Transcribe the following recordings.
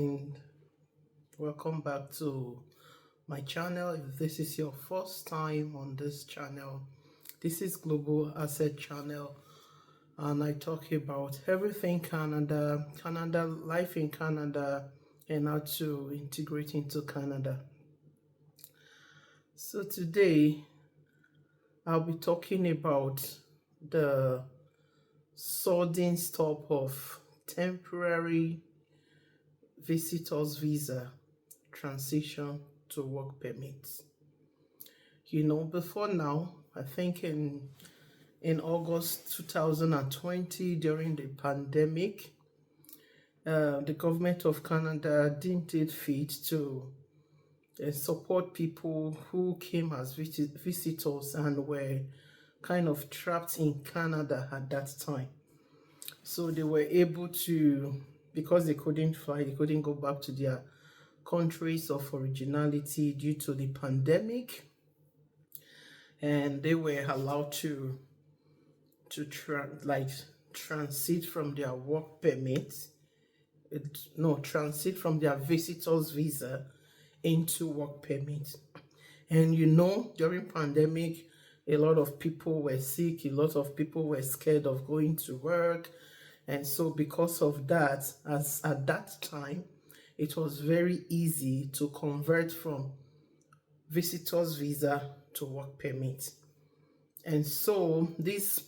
and welcome back to my channel. If this is your first time on this channel, this is Global Asset Channel, and I talk about everything Canada, life in Canada, and how to integrate into Canada. So today I'll be talking about the sudden stop of temporary visitors visa transition to work permits. Before now, I think in August 2020, during the pandemic, the government of Canada deemed it fit to support people who came as visitors and were kind of trapped in Canada at that time. So they were able to, because they couldn't fly, they couldn't go back to their countries of originality due to the pandemic, and they were allowed to transit from their work permit, transit from their visitors visa into work permit. And during pandemic, a lot of people were sick, a lot of people were scared of going to work, and so because of that, as at that time, it was very easy to convert from visitors visa to work permit. And so this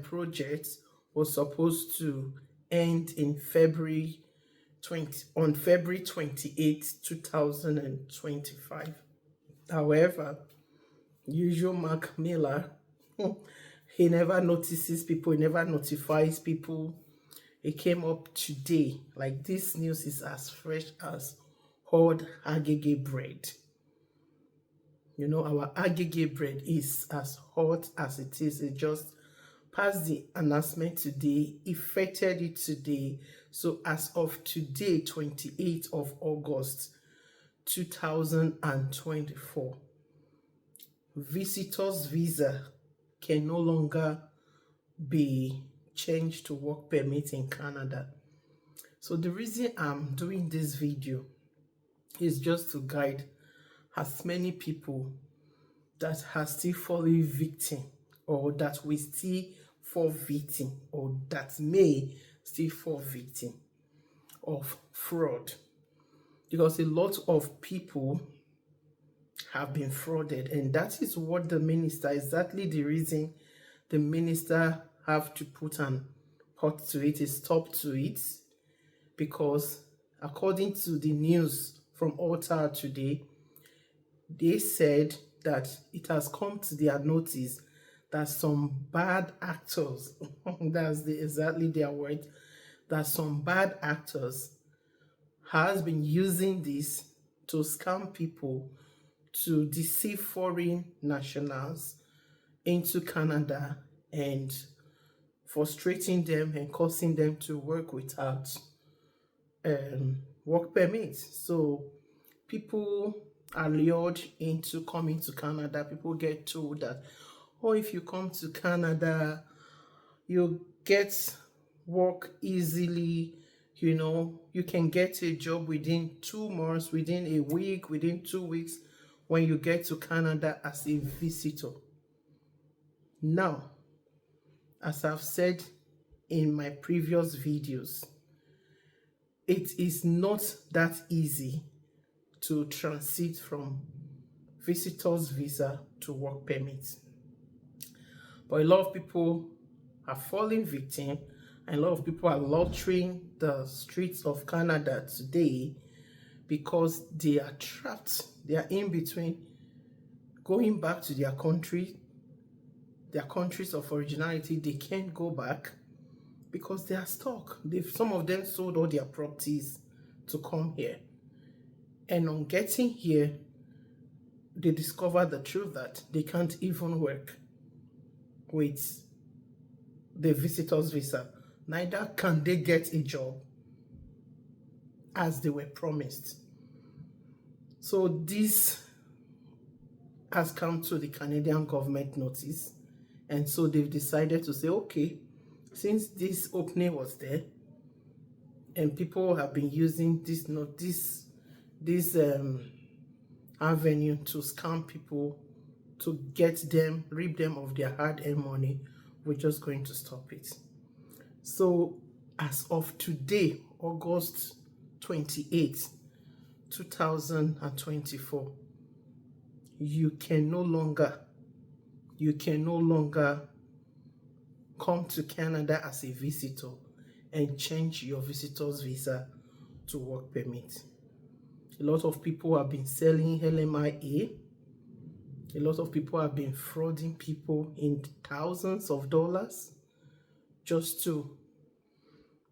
project was supposed to end in February 28, 2025. However, usual Mark Miller, he never notices people, he never notifies people. It came up today. Like, this news is as fresh as hot agege bread. Our agege bread is as hot as it is. It just passed the announcement today, effected it today. So as of today, 28th of August 2024, visitors visa can no longer be changed to work permit in Canada. So the reason I'm doing this video is just to guide as many people that are still falling victim, or that will still fall victim, or that may still fall victim of fraud, because a lot of people have been frauded, and that is what the minister, exactly the reason the minister have to put an halt to it, a stop to it, because according to the news from Alta today, they said that it has come to their notice that some bad actors, that's exactly their word, that some bad actors has been using this to scam people, to deceive foreign nationals into Canada and frustrating them and causing them to work without work permits. So people are lured into coming to Canada. People get told that, oh, if you come to Canada, you get work easily. You can get a job within 2 months, within a week, within 2 weeks, when you get to Canada as a visitor. Now, as I've said in my previous videos, it is not that easy to transit from visitors visa to work permit. But a lot of people are falling victim, and a lot of people are loitering the streets of Canada today because they are trapped. They are in between going back to their country, their countries of originality. They can't go back because they are stuck. Some of them sold all their properties to come here. And on getting here, they discover the truth that they can't even work with the visitors visa. Neither can they get a job as they were promised. So this has come to the Canadian government notice, and so they've decided to say, okay, since this opening was there, and people have been using this avenue to scam people, to get them, rip them of their hard-earned money. We're just going to stop it. So as of today, August 28th, 2024, you can no longer come to Canada as a visitor and change your visitor's visa to work permit. A lot of people have been selling LMIA. A lot of people have been frauding people in thousands of dollars just to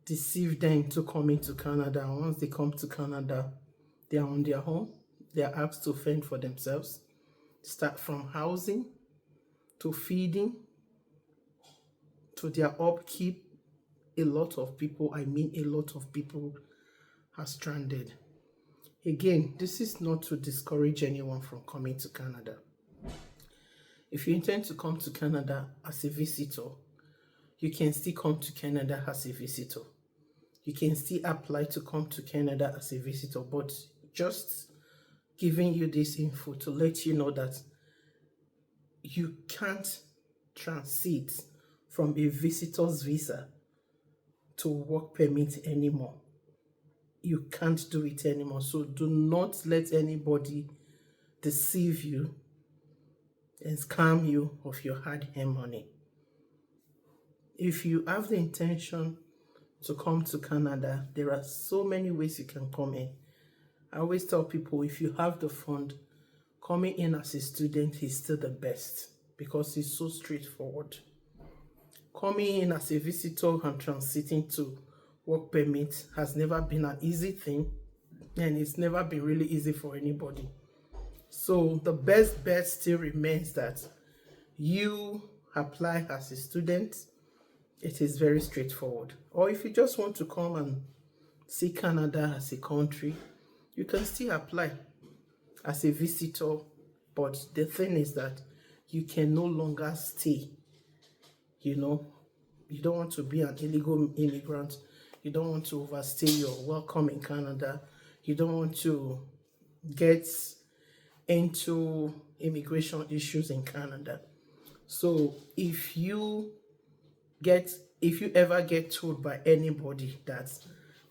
deceive them to come into Canada. And once they come to Canada, they are on their own. They are asked to fend for themselves, start from housing to feeding to their upkeep. A lot of people, I mean a lot of people, are stranded. Again, this is not to discourage anyone from coming to Canada. If you intend to come to Canada as a visitor, you can still come to Canada as a visitor. You can still apply to come to Canada as a visitor, but just giving you this info to let you know that you can't transit from a visitor's visa to work permit anymore. You can't do it anymore. So do not let anybody deceive you and scam you of your hard-earned money. If you have the intention to come to Canada, there are so many ways you can come in. I always tell people, if you have the fund, coming in as a student is still the best because it's so straightforward. Coming in as a visitor and transiting to work permit has never been an easy thing, and it's never been really easy for anybody. So the best bet still remains that you apply as a student. It is very straightforward. Or if you just want to come and see Canada as a country, you can still apply as a visitor. But the thing is that you can no longer stay. You don't want to be an illegal immigrant. You don't want to overstay your welcome in Canada. You don't want to get into immigration issues in Canada. So if you ever get told by anybody that,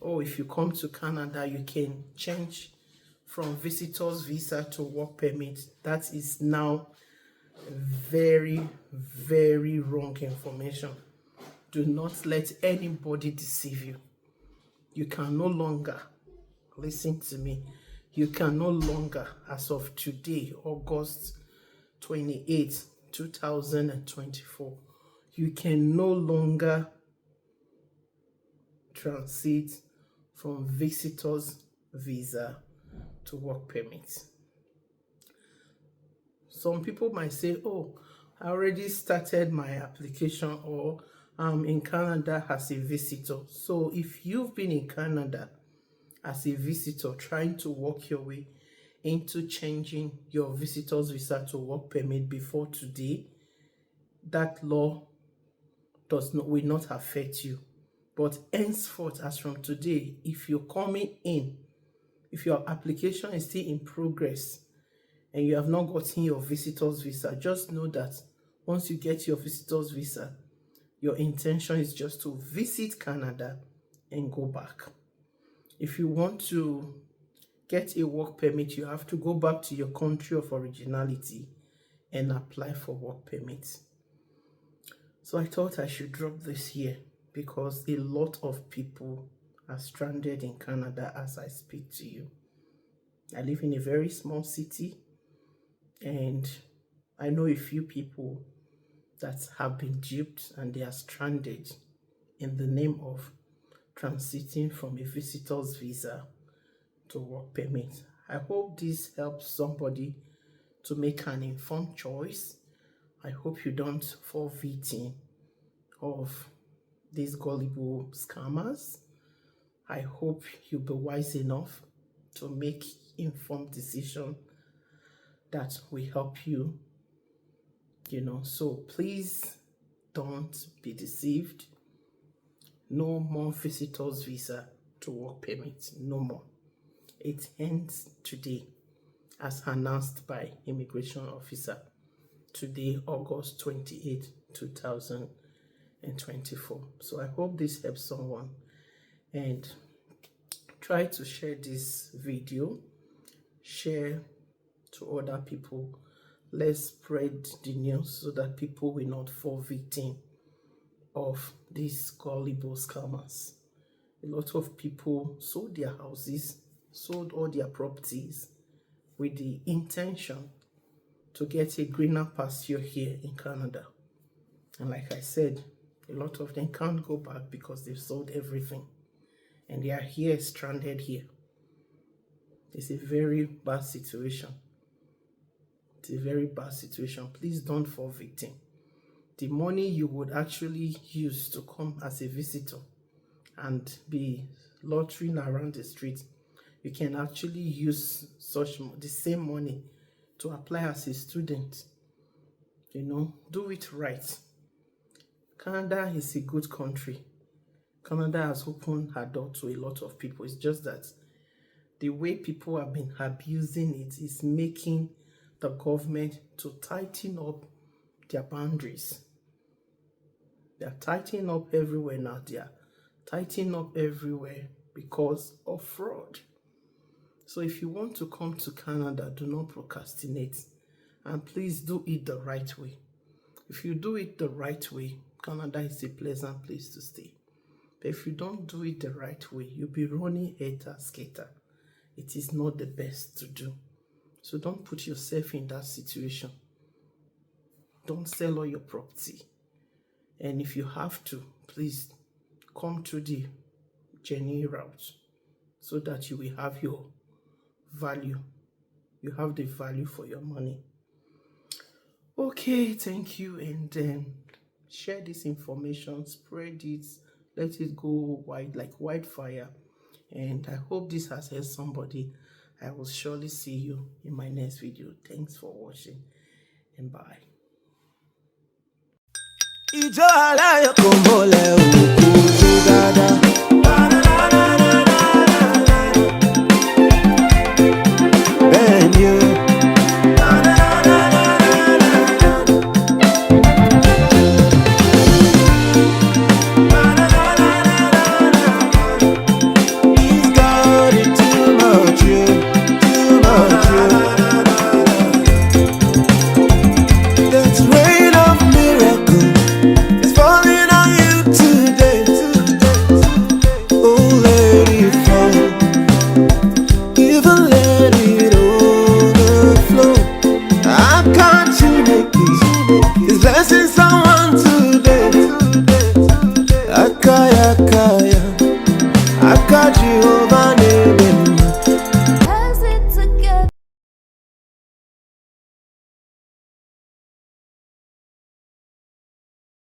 oh, if you come to Canada, you can change from visitor's visa to work permit, that is now very, very wrong information. Do not let anybody deceive you. You can no longer, listen to me, you can no longer, as of today, August 28, 2024, you can no longer transit from visitor's visa to work permit. Some people might say, oh, I already started my application, or I'm in Canada as a visitor. So if you've been in Canada as a visitor trying to work your way into changing your visitor's visa to work permit before today, that law will not affect you. But henceforth, as from today, if you're coming in, if your application is still in progress and you have not gotten your visitor's visa, just know that once you get your visitor's visa, your intention is just to visit Canada and go back. If you want to get a work permit, you have to go back to your country of originality and apply for work permit. So I thought I should drop this here because a lot of people are stranded in Canada as I speak to you. I live in a very small city, and I know a few people that have been duped and they are stranded in the name of transiting from a visitor's visa to work permit. I hope this helps somebody to make an informed choice. I hope you don't fall victim of these gullible scammers. I hope you'll be wise enough to make informed decision that will help you, So please don't be deceived. No more visitors visa. to work permit. No more. It ends today, as announced by immigration officer today, August 28, 2024. So I hope this helps someone, and try to share this video, share to other people. Let's spread the news so that people will not fall victim of these gullible scammers. A lot of people sold their houses, sold all their properties with the intention to get a greener pasture here in Canada. And like I said, a lot of them can't go back because they've sold everything. And they are here, stranded here. It's a very bad situation. It's a very bad situation. Please don't fall victim. The money you would actually use to come as a visitor and be loitering around the street, you can actually use the same money to apply as a student. You know, do it right. Canada is a good country. Canada has opened her door to a lot of people. It's just that the way people have been abusing it is making the government to tighten up their boundaries. They are tightening up everywhere now. They are tightening up everywhere because of fraud. So if you want to come to Canada, do not procrastinate. And please do it the right way. If you do it the right way, Canada is a pleasant place to stay. But if you don't do it the right way, you'll be running hater-skater. It is not the best to do. So don't put yourself in that situation. Don't sell all your property. And if you have to, please come to the genuine route so that you will have your value. You have the value for your money. Okay, thank you. And share this information, spread it, let it go wide like wildfire. And I hope this has helped somebody. I will surely see you in my next video. Thanks for watching, and bye. Ijo alayo komole ukuju dada. Ben you. He's got it too much, too much. That's rain of miracle. It's falling on you today. Oh, let it fall. Even let it overflow. I can't you make it? It's blessing someone today. Akaya, Akaya, Akaji over